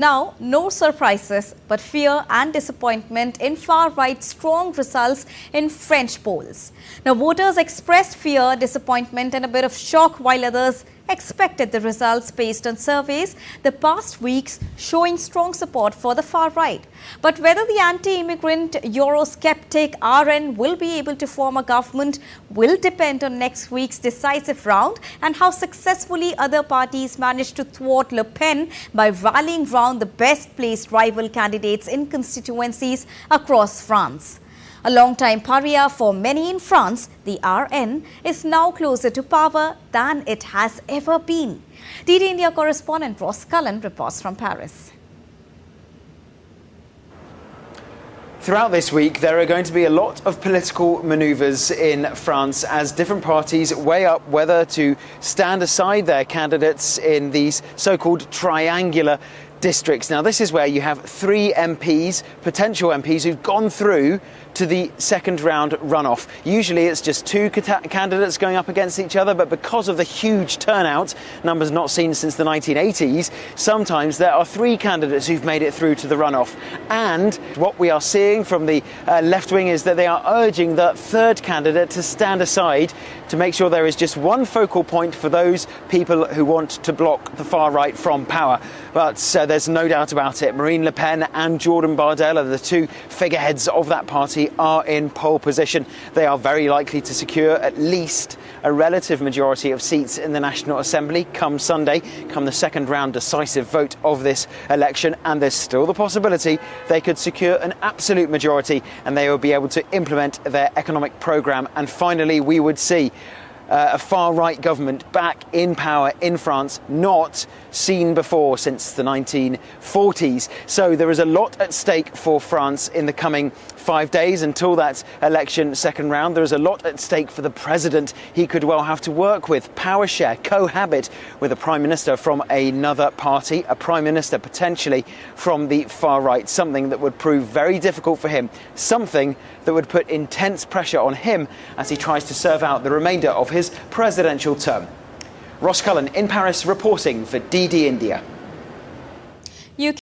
Now, no surprises, but fear and disappointment in far-right strong results in French polls. Now, voters expressed fear, disappointment and a bit of shock, while others expected the results based on surveys the past weeks showing strong support for the far right. But whether the anti-immigrant Eurosceptic RN will be able to form a government will depend on next week's decisive round and how successfully other parties manage to thwart Le Pen by rallying round the best-placed rival candidates in constituencies across France. A long-time pariah for many in France, the RN is now closer to power than it has ever been. DD India correspondent Ross Cullen reports from Paris. Throughout this week, there are going to be a lot of political manoeuvres in France as different parties weigh up whether to stand aside their candidates in these so-called triangular districts. Now, this is where you have three MPs, potential MPs, who've gone through to the second round runoff. Usually it's just two candidates going up against each other, but because of the huge turnout, numbers not seen since the 1980s, sometimes there are three candidates who've made it through to the runoff. And what we are seeing from the left wing is that they are urging the third candidate to stand aside to make sure there is just one focal point for those people who want to block the far right from power. But there's no doubt about it. Marine Le Pen and Jordan Bardella are the two figureheads of that party are in pole position. They are very likely to secure at least a relative majority of seats in the National Assembly come Sunday, come the second round decisive vote of this election. And there's still the possibility they could secure an absolute majority and they will be able to implement their economic programme. And finally, we would see a far-right government back in power in France, not seen before since the 1940s. So there is a lot at stake for France in the coming 5 days until that election second round. There is a lot at stake for the president. He could well have to work with, power share, cohabit with a prime minister from another party, a prime minister potentially from the far right, something that would prove very difficult for him, something that would put intense pressure on him as he tries to serve out the remainder of his presidential term. Ross Cullen in Paris reporting for DD India.